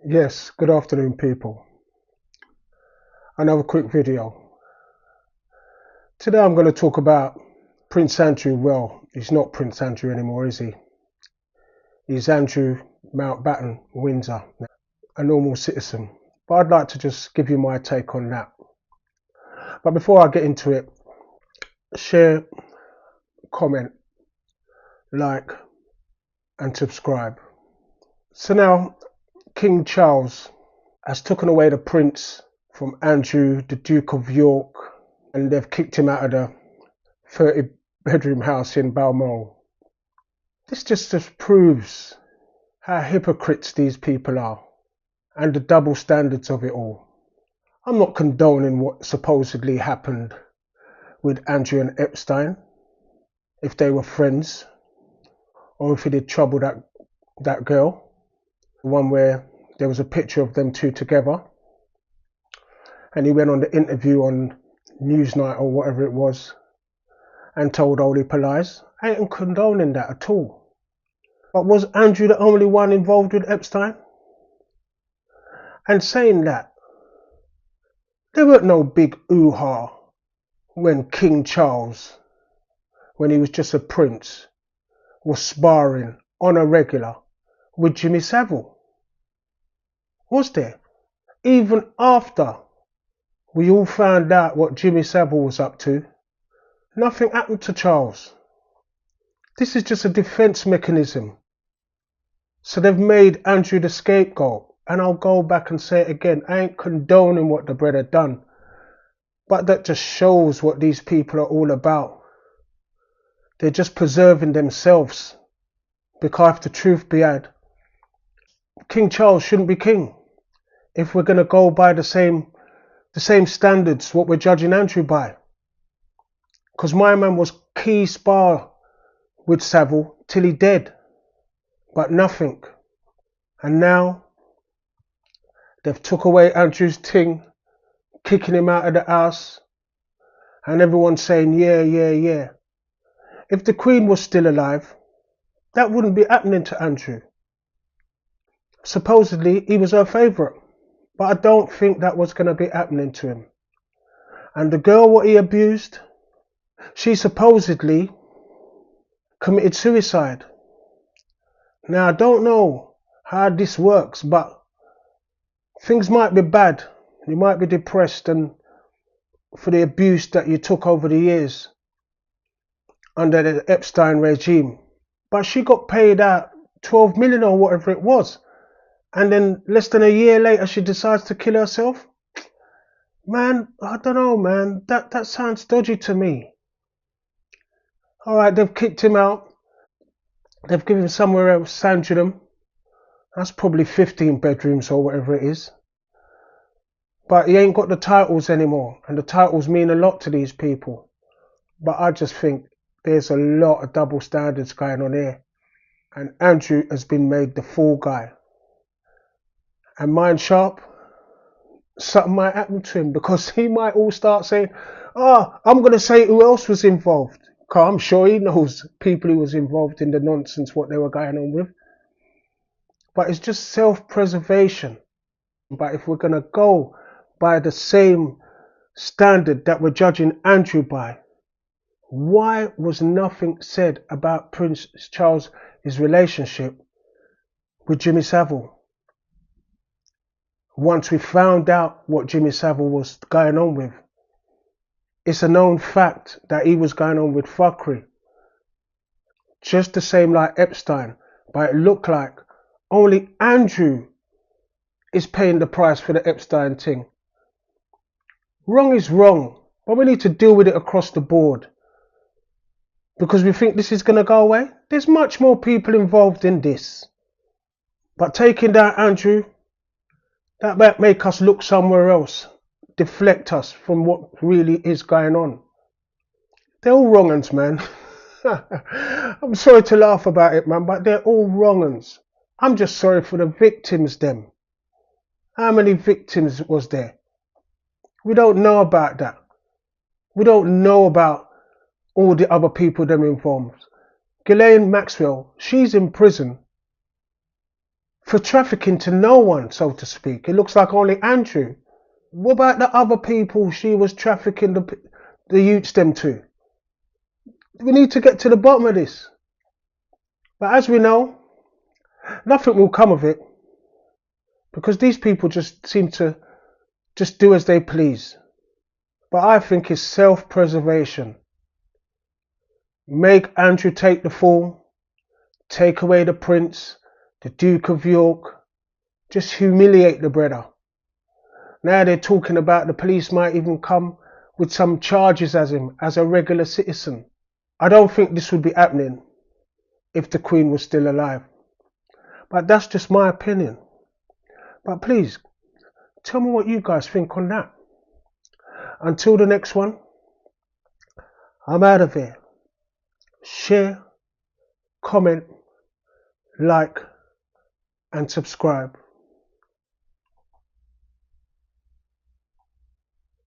Yes, good afternoon, people. Another quick video. Today I'm going to talk about Prince Andrew. Well, he's not Prince Andrew anymore, is he? He's Andrew Mountbatten, Windsor, a normal citizen. But I'd like to just give you my take on that. But before I get into it, share, comment, like, and subscribe. So now, King Charles has taken away the Prince from Andrew, the Duke of York, and they've kicked him out of the 30-bedroom house in Balmoral. This just proves how hypocrites these people are and the double standards of it all. I'm not condoning what supposedly happened with Andrew and Epstein, if they were friends, or if he did trouble that girl, the one where there was a picture of them two together, and he went on the interview on Newsnight or whatever it was and told all heap of lies. I ain't condoning that at all. But was Andrew the only one involved with Epstein? And saying that, there weren't no big ooh-ha when King Charles, when he was just a prince, was sparring on a regular with Jimmy Savile. Was there? Even after we all found out what Jimmy Savile was up to, nothing happened to Charles. This is just a defense mechanism. So they've made Andrew the scapegoat. And I'll go back and say it again, I ain't condoning what the brother done. But that just shows what these people are all about. They're just preserving themselves. Because if the truth be had, King Charles shouldn't be king. If we're going to go by the same standards what we're judging Andrew by. Because my man was key spar with Savile till he dead. But nothing. And now they've took away Andrew's ting, kicking him out of the house, and everyone's saying, yeah. If the Queen was still alive, that wouldn't be happening to Andrew. Supposedly, he was her favourite, but I don't think that was going to be happening to him. And the girl what he abused, she supposedly committed suicide. Now, I don't know how this works, but things might be bad. You might be depressed and for the abuse that you took over the years under the Epstein regime. But she got paid out 12 million or whatever it was. And then less than a year later, she decides to kill herself. Man, I don't know, man. That sounds dodgy to me. All right, they've kicked him out. They've given him somewhere else, Sandringham. That's probably 15 bedrooms or whatever it is. But he ain't got the titles anymore. And the titles mean a lot to these people. But I just think there's a lot of double standards going on here. And Andrew has been made the fall guy. And mind sharp, something might happen to him because he might all start saying, I'm going to say who else was involved. Because I'm sure he knows people who was involved in the nonsense, what they were going on with. But it's just self-preservation. But if we're going to go by the same standard that we're judging Andrew by, why was nothing said about Prince Charles' relationship with Jimmy Savile? Once we found out what Jimmy Savile was going on with, it's a known fact that he was going on with fuckery. Just the same like Epstein, but it looked like only Andrew is paying the price for the Epstein thing. Wrong is wrong, but we need to deal with it across the board. Because we think this is going to go away. There's much more people involved in this. But taking down Andrew, that might make us look somewhere else, deflect us from what really is going on. They're all wrong uns, man. I'm sorry to laugh about it, man, but they're all wrong uns. I'm just sorry for the victims, them. How many victims was there? We don't know about that. We don't know about all the other people them involved. Ghislaine Maxwell, she's in prison for trafficking to no one, so to speak. It looks like only Andrew. What about the other people she was trafficking the youths them to? We need to get to the bottom of this. But as we know, nothing will come of it, because these people just seem to just do as they please. But I think it's self-preservation. Make Andrew take the fall, take away the Prince, the Duke of York, just humiliate the brother. Now they're talking about the police might even come with some charges as him, as a regular citizen. I don't think this would be happening if the Queen was still alive. But that's just my opinion. But please, tell me what you guys think on that. Until the next one, I'm out of here. Share, comment, like, and subscribe.